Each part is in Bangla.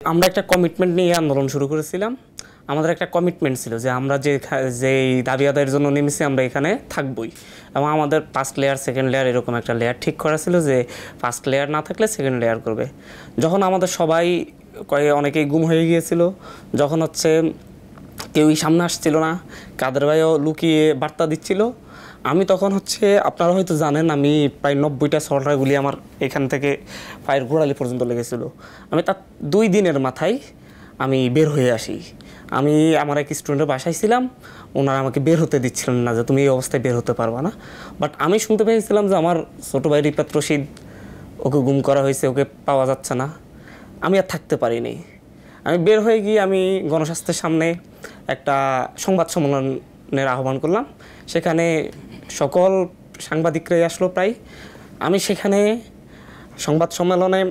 আমরা একটা কমিটমেন্ট নিয়ে আন্দোলন শুরু করেছিলাম। আমাদের একটা কমিটমেন্ট ছিল যে আমরা যেই দাবি আদায়ের জন্য নেমেছি আমরা এখানে থাকবই, এবং আমাদের ফার্স্ট লেয়ার সেকেন্ড লেয়ার এরকম একটা লেয়ার ঠিক করা ছিল যে ফার্স্ট লেয়ার না থাকলে সেকেন্ড লেয়ার করবে। যখন আমাদের সবাই অনেকেই গুম হয়ে গিয়েছিল, যখন কেউই সামনে আসছিল না, কাদের ভাইও লুকিয়ে বার্তা দিচ্ছিল, আমি তখন আপনারা হয়তো জানেন আমি প্রায় 90টা সল্টার গুলি আমার এখান থেকে পায়ের গোড়ালি পর্যন্ত লেগেছিল। আমি তার 2 দিনের মাথায় আমি বের হয়ে আসি। আমি আমার এক স্টুডেন্টের বাসায় ছিলাম, ওনারা আমাকে বের হতে দিচ্ছিলেন না যে তুমি এই অবস্থায় বের হতে পারবা না। বাট আমি শুনতে পেয়েছিলাম যে আমার ছোটো ভাই রিফাত রশিদ, ওকে গুম করা হয়েছে, ওকে পাওয়া যাচ্ছে না। আমি আর থাকতে পারিনি। আমি বের হয়ে গিয়ে আমি গণস্বাস্থ্যের সামনে একটা সংবাদ সম্মেলনের আহ্বান করলাম। সেখানে সকল সাংবাদিকরাই আসলো প্রায়। আমি সেখানে সংবাদ সম্মেলনে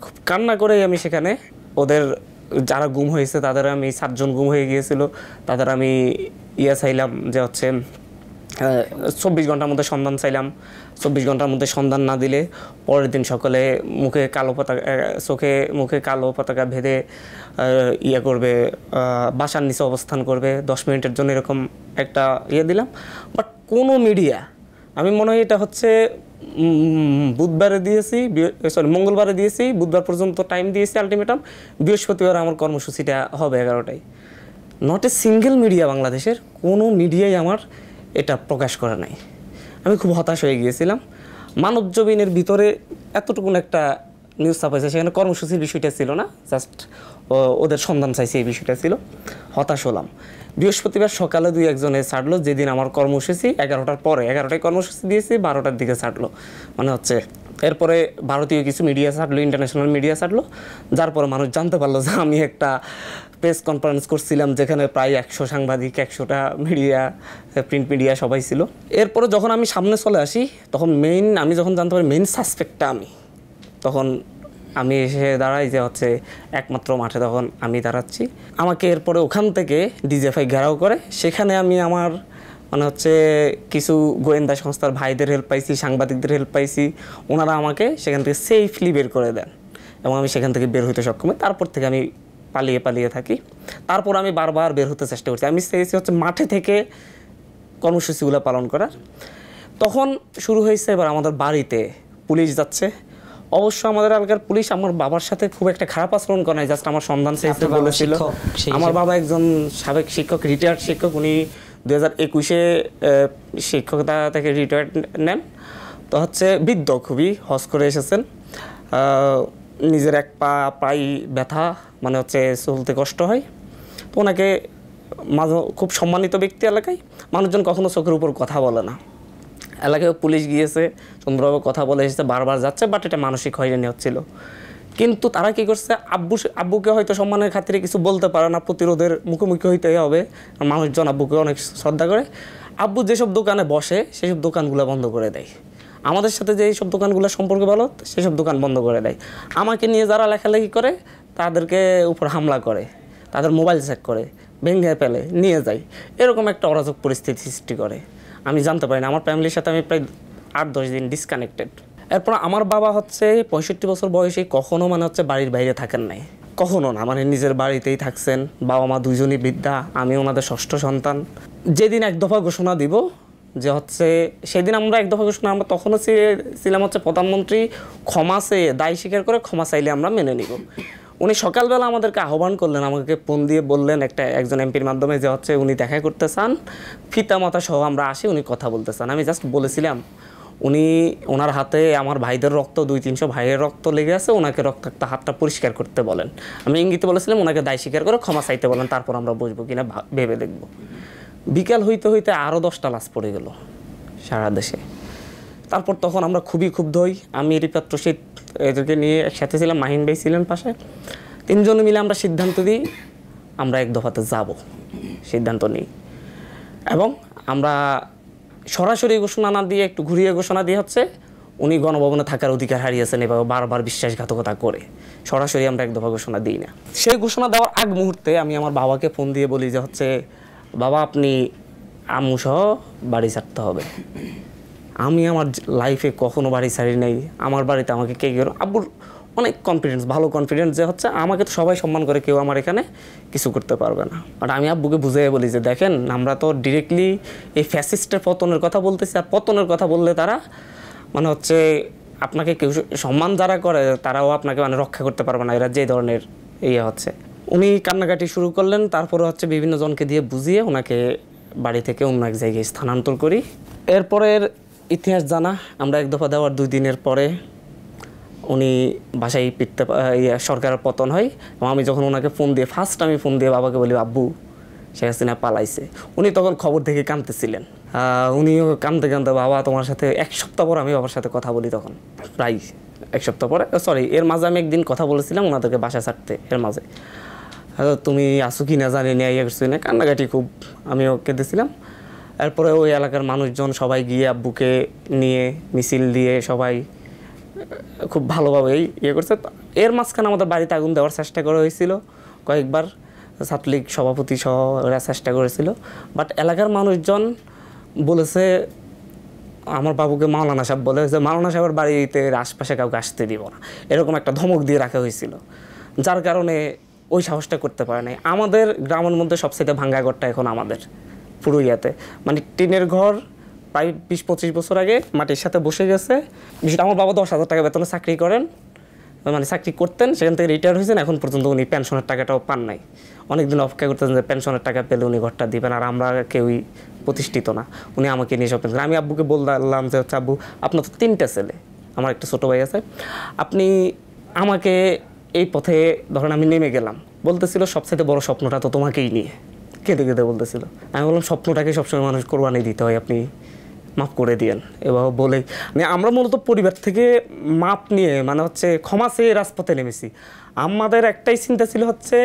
খুব কান্না করে আমি সেখানে ওদের যারা গুম হয়েছে তাদের, আমি 7 জন গুম হয়ে গিয়েছিল, তাদের আমি চাইলাম যে 24 ঘন্টার মধ্যে সন্ধান চাইলাম। 24 ঘন্টার মধ্যে সন্ধান না দিলে পরের দিন সকালে মুখে কালো পতাকা ভেদে করবে, বাসার নিচে অবস্থান করবে 10 মিনিটের জন্য, এরকম একটা দিলাম। বাট কোনো মিডিয়া, আমি মনে হয় এটা বুধবারে দিয়েছি, মঙ্গলবারে দিয়েছি, বুধবার পর্যন্ত টাইম দিয়েছি আলটিমেটাম, বৃহস্পতিবার আমার কর্মসূচিটা হবে 11টায়। নট এ সিঙ্গেল মিডিয়া, বাংলাদেশের কোনো মিডিয়াই আমার এটা প্রকাশ করে নাই। আমি খুব হতাশ হয়ে গিয়েছিলাম। মানবজমিনের ভিতরে এতটুকুন একটা নিউজ ছাপাইছে, সেখানে কর্মসূচির বিষয়টা ছিল না, জাস্ট ওদের সন্ধান চাইছে এই বিষয়টা ছিল। হতাশ হলাম। বৃহস্পতিবার সকালে 2-1 ছাড়লো, যেদিন আমার কর্মসূচি 11টার পরে, 11টায় কর্মসূচি দিয়েছি, 12টার দিকে ছাড়লো। মানে এরপরে ভারতীয় কিছু মিডিয়া ছাড়লো, ইন্টারন্যাশনাল মিডিয়া ছাড়লো, যার পরে মানুষ জানতে পারলো যে আমি একটা প্রেস কনফারেন্স করছিলাম যেখানে প্রায় 100 সাংবাদিক, 100টা মিডিয়া, প্রিন্ট মিডিয়া সবাই ছিল। এরপরে যখন আমি সামনে চলে আসি, তখন আমি যখন জানতে পারি মেইন সাসপেক্টটা আমি, তখন আমি এসে দাঁড়াই যে একমাত্র মাঠে তখন আমি দাঁড়াচ্ছি। আমাকে এরপরে ওখান থেকে ডিজিএফআই ঘেরাও করে। সেখানে আমি আমার কিছু গোয়েন্দা সংস্থার ভাইদের হেল্প পাইছি, সাংবাদিকদের হেল্প পাইছি। ওনারা আমাকে সেখান থেকে সেফলি বের করে দেন এবং আমি সেখান থেকে বের হতে সক্ষম হই। তারপর থেকে আমি পালিয়ে থাকি। তারপর আমি বারবার বের হতে চেষ্টা করছি। আমি চেয়েছি মাঠে থেকে কর্মসূচিগুলো পালন করার। তখন শুরু হয়েছে এবার আমাদের বাড়িতে পুলিশ যাচ্ছে। অবশ্য আমাদের এলাকার পুলিশ আমার বাবার সাথে খুব একটা খারাপ আচরণ করে নাই, জাস্ট আমার সন্ধান চেয়েছে বলেছিল। আমার বাবা একজন সাবেক শিক্ষক, রিটায়ার্ড শিক্ষক, উনি 2021-এ শিক্ষকতা থেকে রিটায়ার্ড নেন। তো বৃদ্ধ, খুবই হজ করে এসেছেন, নিজের এক পা প্রায় ব্যথা, মানে চলতে কষ্ট হয়। তো ওনাকে খুব সম্মানিত ব্যক্তি এলাকায়, মানুষজন কখনো চোখের উপর কথা বলে না। এলাকায় পুলিশ গিয়েছে, সুন্দরভাবে কথা বলে এসেছে, বারবার যাচ্ছে, বাট এটা মানসিক হয়রানি হচ্ছিল। কিন্তু তারা কী করছে, আব্বুকে হয়তো সম্মানের খাতিরে কিছু বলতে পারে না, প্রতিরোধের মুখোমুখি হইতেই হবে। মানুষজন আব্বুকে অনেক শ্রদ্ধা করে। আব্বু যেসব দোকানে বসে সেসব দোকানগুলো বন্ধ করে দেয়। আমাদের সাথে যে এইসব দোকানগুলো সম্পর্কে ভালো, সেসব দোকান বন্ধ করে দেয়। আমাকে নিয়ে যারা লেখালেখি করে তাদেরকে উপর হামলা করে, তাদের মোবাইল চেক করে, ভেঙে ফেলে, নিয়ে যায়। এরকম একটা অরাজক পরিস্থিতি সৃষ্টি করে। আমি জানতে পারি না, আমার ফ্যামিলির সাথে আমি প্রায় 8-10 দিন ডিসকানেক্টেড। এরপর আমার বাবা 65 বছর বয়সে কখনো বাড়ির বাইরে থাকেন নাই, কখনো না, নিজের বাড়িতেই থাকছেন। বাবা মা দুইজনই বৃদ্ধা, আমি ওনাদের 6ষ্ঠ সন্তান। যেদিন 1 দফা ঘোষণা দিব যে সেদিন আমরা 1 দফা ঘোষণা, আমরা তখনও ছিলাম প্রধানমন্ত্রী ক্ষমা চেয়ে, দায় স্বীকার করে ক্ষমা চাইলে আমরা মেনে নিব। উনি সকালবেলা আমাদেরকে আহ্বান করলেন, আমাকে ফোন দিয়ে বললেন একজন এমপির মাধ্যমে যে উনি দেখা করতে চান, পিতা মাতা সহ আমরা আসি, উনি কথা বলতে চান। আমি জাস্ট বলেছিলাম ওনার হাতে আমার ভাইদের রক্ত, 200-300 ভাইয়ের রক্ত লেগে আছে, ওনাকে রক্তাক্ত হাতটা পরিষ্কার করতে বলেন। আমি ইঙ্গিতে বলেছিলাম ওনাকে দায় স্বীকার করে ক্ষমা চাইতে বলেন, তারপর আমরা বসবো কিনা ভেবে দেখব। বিকাল হইতে হইতে আরও 10টা লাশ পড়ে গেল সারা দেশে। তারপর তখন আমরা খুবই ক্ষুব্ধ হই। আমি রিফাত রশিদ এদেরকে নিয়ে একসাথে ছিলাম, মাহিন ভাই ছিলেন পাশে। 3 জন মিলে আমরা সিদ্ধান্ত দিই আমরা 1 দফাতে যাব, সিদ্ধান্ত নিই। এবং আমরা সরাসরি ঘোষণা না দিয়ে একটু ঘুরিয়ে ঘোষণা দিয়ে উনি গণভবনে থাকার অধিকার হারিয়েছেন, এভাবে বারবার বিশ্বাসঘাতকতা করে সরাসরি আমরা 1 দফা ঘোষণা দিই না। সেই ঘোষণা দেওয়ার আগ মুহূর্তে আমি আমার বাবাকে ফোন দিয়ে বলি যে বাবা, আপনি আম্মু সহ বাড়ি ছাড়তে হবে। আমি আমার লাইফে কখনো বাড়ি ছাড়ি নাই। আমার বাড়িতে আমাকে কে গেল, আব্বুর অনেক কনফিডেন্স, ভালো কনফিডেন্স যে হচ্ছে আমাকে তো সবাই সম্মান করে, কেউ আমার এখানে কিছু করতে পারবে না। বাট আমি আব্বুকে বুঝিয়ে বলি যে দেখেন আমরা তো ডিরেক্টলি এই ফ্যাসিস্টের পতনের কথা বলতেছি, আর পতনের কথা বললে তারা মানে হচ্ছে আপনাকে কেউ সম্মান যারা করে তারাও আপনাকে মানে রক্ষা করতে পারবে না, এরা যে ধরনের ইয়ে হচ্ছে। উনি কান্নাকাটি শুরু করলেন, তারপরে হচ্ছে বিভিন্ন জনকে দিয়ে বুঝিয়ে ওনাকে বাড়ি থেকে অন্য এক জায়গায় স্থানান্তর করি। এরপরের ইতিহাস জানা, আমরা এক দফা দেওয়ার 2 দিনের পরে উনি বাসায় ফিরতে সরকারের পতন হয়। এবং আমি যখন ওনাকে ফোন দিয়ে ফার্স্ট আমি ফোন দিয়ে বাবাকে বলি আব্বু শেখ হাসিনা পালাইছে, উনি তখন খবর দেখে কাঁদতেছিলেন। উনিও কাঁদতে কাঁদতে বাবা তোমার সাথে 1 সপ্তাহ পর আমি বাবার সাথে কথা বলি, তখন প্রায় 1 সপ্তাহ পরে, সরি এর মাঝে আমি একদিন কথা বলেছিলাম ওনাদেরকে বাসা ছাড়তে, এর মাঝে তুমি আসো কি না জানি না ইয়ে করছি না, কান্নাকাটি খুব আমিও কেঁদেছিলাম। এরপরে ওই এলাকার মানুষজন সবাই গিয়ে আব্বুকে নিয়ে মিছিল দিয়ে সবাই খুব ভালোভাবেই ইয়ে করছে। এর মাঝখানে আমাদের বাড়িতে আগুন দেওয়ার চেষ্টা করা হয়েছিল কয়েকবার, ছাত্রলীগ সভাপতি সহ ওরা চেষ্টা করেছিল। বাট এলাকার মানুষজন বলেছে, আমার বাবুকে মাওলানা সাহেব বলে যে মাওলানা সাহেবের বাড়িতে আশপাশে কাউকে আসতে দিব না, এরকম একটা ধমক দিয়ে রাখা হয়েছিল, যার কারণে ওই সাহসটা করতে পারে নাই। আমাদের গ্রামের মধ্যে সবচেয়ে ভাঙ্গা ঘরটা এখন আমাদের পুরো ইয়াতে, মানে টিনের ঘর প্রায় 20-25 বছর আগে মাটির সাথে বসে গেছে। বিষয়টা আমার বাবা 10,000 টাকা বেতনে চাকরি করেন, মানে চাকরি করতেন, সেখান থেকে রিটায়ার হয়েছেন, এখন পর্যন্ত উনি পেনশনের টাকাটাও পান নাই। অনেকদিন অপেক্ষা করতেছেন যে পেনশনের টাকা পেলে উনি ঘরটা দিবেন, আর আমরা কেউই প্রতিষ্ঠিত না। উনি আমাকে নিয়ে সব পেনশন, আমি আব্বুকে বললাম যে হচ্ছে আব্বু আপনার তো 3টা ছেলে, আমার একটা ছোটো ভাই আছে, আপনি আমাকে এই পথে ধরেন আমি নেমে গেলাম, বলতেছিল সবচেয়ে বড় স্বপ্নটা তো তোমাকেই নিয়ে, কেঁদে কেঁদে বলতেছিল। আমি বললাম স্বপ্নটাকে সবসময় মানুষ কোরবানি দিতে হয়, আপনি মাফ করে দিয়েন। এবার বলে মানে আমরা মূলত পরিবার থেকে মাপ নিয়ে মানে হচ্ছে ক্ষমা চেয়ে রাজপথে নেমেছি। আমাদের একটাই চিন্তা ছিল হচ্ছে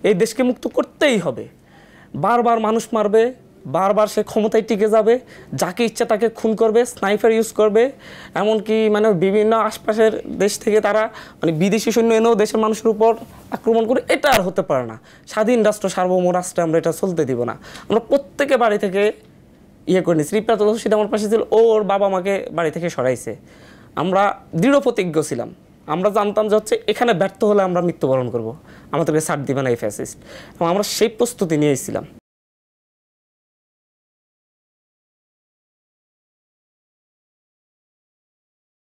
এই দেশকে মুক্ত করতেই হবে। বারবার মানুষ মারবে, বারবার সে ক্ষমতায় টিকে যাবে, যাকে ইচ্ছা তাকে খুন করবে, স্নাইপার ইউজ করবে, এমনকি মানে বিভিন্ন আশপাশের দেশ থেকে তারা মানে বিদেশি সৈন্য এনেও দেশের মানুষের উপর আক্রমণ করে, এটা আর হতে পারে না। স্বাধীন রাষ্ট্র, সার্বভৌম রাষ্ট্রে আমরা এটা চলতে দিব না। আমরা প্রত্যেকে বাড়ি থেকে ইয়ে করে নিয়েছি। রিপ্রাত রশিদ আমার পাশে ছিল, ওর বাবা আমাকে বাড়ি থেকে সরাইছে। আমরা দৃঢ় প্রতিজ্ঞ ছিলাম, আমরা জানতাম যে হচ্ছে এখানে ব্যর্থ হলে আমরা মৃত্যুবরণ করব, আমাদেরকে ছাড় দিবে না এই ফ্যাসিস্ট, এবং আমরা সেই প্রস্তুতি নিয়েছিলাম।